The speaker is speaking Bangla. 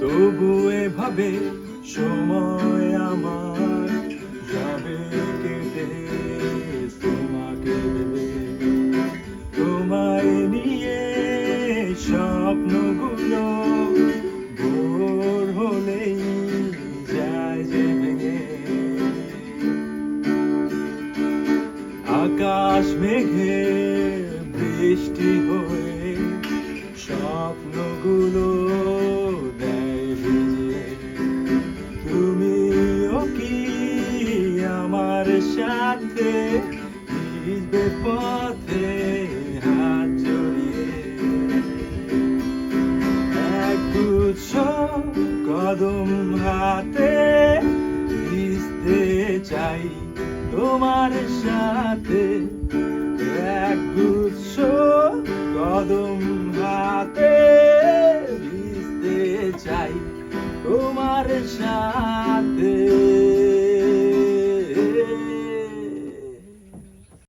তবু এভাবে সময় আমার যাবে কেটে তোমাকে ভেবে। তোমায় নিয়ে স্বপ্নগুলো ভোর হলেই যায় যে ভেঙে। আকাশ মেঘে বৃষ্টি হয়ে স্বপ্নগুলো দেয় ভিজে। তুমিও কি আমার সাথে ভিজবে পথে হাত জড়িয়ে? একগুচ্ছ কদম হাতে ভিজতে চাই তোমার সাথে। একগুচ্ছ কদম হাতে ভিজতে চাই তোমার সাথে।